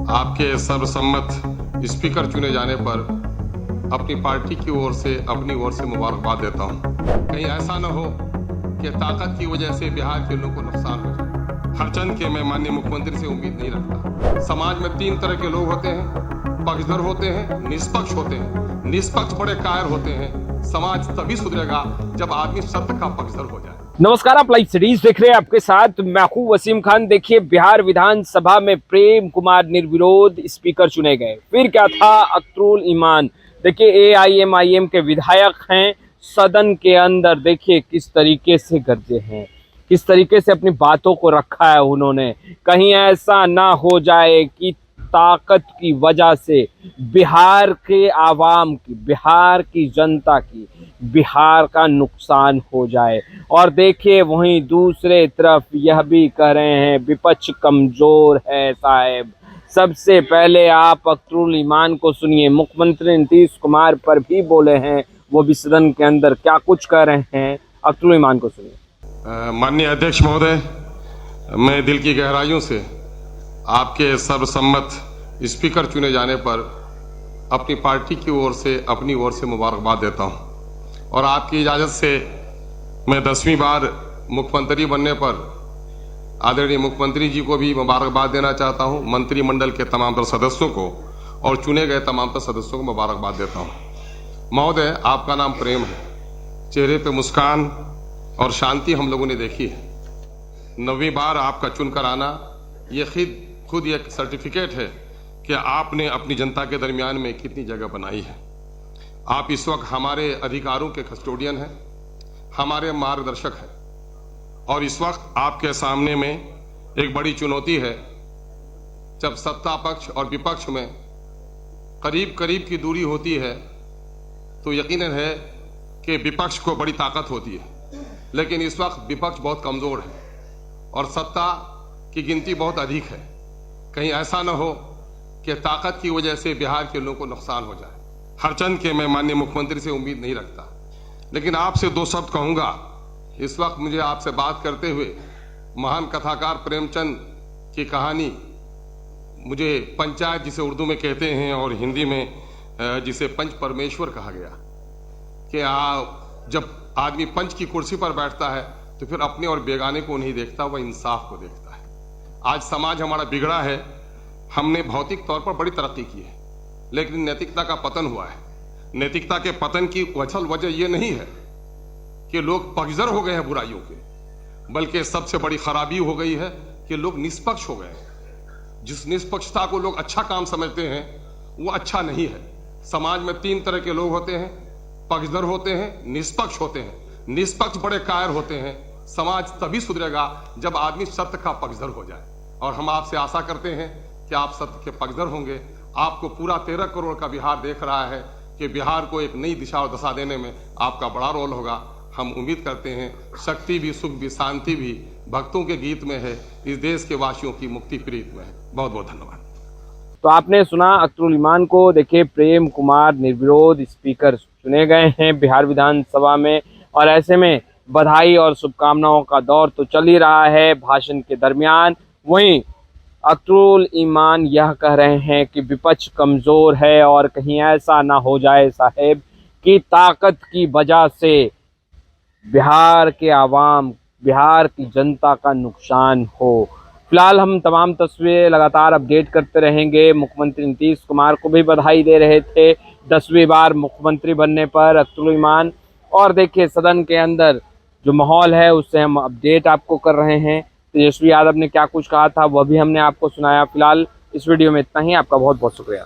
आपके सर्वसम्मत स्पीकर चुने जाने पर अपनी पार्टी की ओर से अपनी ओर से मुबारकबाद देता हूं। कहीं ऐसा न हो कि ताकत की वजह से बिहार के लोगों को नुकसान हो जाए। हरचंद के मैं माननीय मुख्यमंत्री से उम्मीद नहीं रखता। समाज में 3 तरह के लोग होते हैं, पक्षधर होते हैं, निष्पक्ष होते हैं। निष्पक्ष बड़े कायर होते हैं। समाज तभी सुधरेगा जब आदमी सत्य का पक्षधर हो जाए। नमस्कार, आप लाइव सीरीज देख रहे हैं। आपके साथ मैं हूं वसीम खान। देखिए, बिहार विधानसभा में प्रेम कुमार निर्विरोध स्पीकर चुने गए। फिर क्या था, अख्तरुल ईमान देखिए AIMIM के विधायक हैं। सदन के अंदर देखिए किस तरीके से गरजे हैं, किस तरीके से अपनी बातों को रखा है उन्होंने। कहीं ऐसा ना हो जाए कि ताकत की वजह से बिहार के आवाम की, बिहार की जनता की, बिहार का नुकसान हो जाए। और देखिए वहीं दूसरे तरफ यह भी कह रहे हैं विपक्ष कमजोर है साहब। सबसे पहले आप अख्तरुल ईमान को सुनिए। मुख्यमंत्री नीतीश कुमार पर भी बोले हैं, वो भी सदन के अंदर क्या कुछ कह रहे हैं, अख्तरुल ईमान को सुनिए। माननीय अध्यक्ष महोदय, मैं दिल की गहराइयों से आपके सर्वसम्मत स्पीकर चुने जाने पर अपनी पार्टी की ओर से अपनी ओर से मुबारकबाद देता हूं। और आपकी इजाज़त से मैं 10वीं बार मुख्यमंत्री बनने पर आदरणीय मुख्यमंत्री जी को भी मुबारकबाद देना चाहता हूं, मंत्रिमंडल के तमाम तर सदस्यों को और चुने गए तमाम तर सदस्यों को मुबारकबाद देता हूं। महोदय, आपका नाम प्रेम है, चेहरे पे मुस्कान और शांति हम लोगों ने देखी है। 9वीं बार आपका चुनकर आना ये खुद एक सर्टिफिकेट है कि आपने अपनी जनता के दरमियान में कितनी जगह बनाई है। आप इस वक्त हमारे अधिकारों के कस्टोडियन हैं, हमारे मार्गदर्शक हैं। और इस वक्त आपके सामने में एक बड़ी चुनौती है। जब सत्ता पक्ष और विपक्ष में करीब करीब की दूरी होती है तो यकीनन है कि विपक्ष को बड़ी ताकत होती है, लेकिन इस वक्त विपक्ष बहुत कमजोर है और सत्ता की गिनती बहुत अधिक है। कहीं ऐसा न हो कि ताकत की वजह से बिहार के लोगों को नुकसान हो जाए। हरचंद के मैं माननीय मुख्यमंत्री से उम्मीद नहीं रखता, लेकिन आपसे 2 शब्द कहूंगा। इस वक्त मुझे आपसे बात करते हुए महान कथाकार प्रेमचंद की कहानी, मुझे पंचायत जिसे उर्दू में कहते हैं और हिंदी में जिसे पंच परमेश्वर कहा गया, कि जब आदमी पंच की कुर्सी पर बैठता है तो फिर अपने और बेगाने को नहीं देखता, वह इंसाफ को देखता है। आज समाज हमारा बिगड़ा है। हमने भौतिक तौर पर बड़ी तरक्की की है, लेकिन नैतिकता का पतन हुआ है। नैतिकता के पतन की वजह यह नहीं है कि लोग पक्षधर हो गए हैं बुराइयों के, बल्कि सबसे बड़ी खराबी हो गई है कि लोग निष्पक्ष हो गए हैं। जिस निष्पक्षता को लोग अच्छा काम समझते हैं वो अच्छा नहीं है। समाज में 3 तरह के लोग होते हैं, पक्षधर होते हैं, निष्पक्ष होते हैं। निष्पक्ष बड़े कायर होते हैं। समाज तभी सुधरेगा जब आदमी सत्य का पक्षधर हो जाए। और हम आपसे आशा करते हैं कि आप सत्य के पक्षधर होंगे। आपको पूरा 13 करोड़ का बिहार देख रहा है कि बिहार को एक नई दिशा और दशा देने में आपका बड़ा रोल होगा। हम उम्मीद करते हैं शक्ति भी, सुख भी, शांति भी भक्तों के गीत में है, इस देश के वासियों की मुक्ति प्रीत में है। बहुत बहुत धन्यवाद। तो आपने सुना अख्तरुल ईमान को। देखिए, प्रेम कुमार निर्विरोध स्पीकर चुने गए हैं बिहार विधानसभा में, और ऐसे में बधाई और शुभकामनाओं का दौर तो चल ही रहा है भाषण के दरमियान। वहीं अख्तरुल ईमान यह कह रहे हैं कि विपक्ष कमजोर है और कहीं ऐसा ना हो जाए साहेब कि ताकत की वजह से बिहार के आवाम, बिहार की जनता का नुकसान हो। फिलहाल हम तमाम तस्वीरें लगातार अपडेट करते रहेंगे। मुख्यमंत्री नीतीश कुमार को भी बधाई दे रहे थे 10वीं बार मुख्यमंत्री बनने पर अख्तरुल ईमान। और देखिए सदन के अंदर जो माहौल है उससे हम अपडेट आपको कर रहे हैं। तेजस्वी यादव ने क्या कुछ कहा था वह भी हमने आपको सुनाया। फिलहाल इस वीडियो में इतना ही। आपका बहुत बहुत शुक्रिया।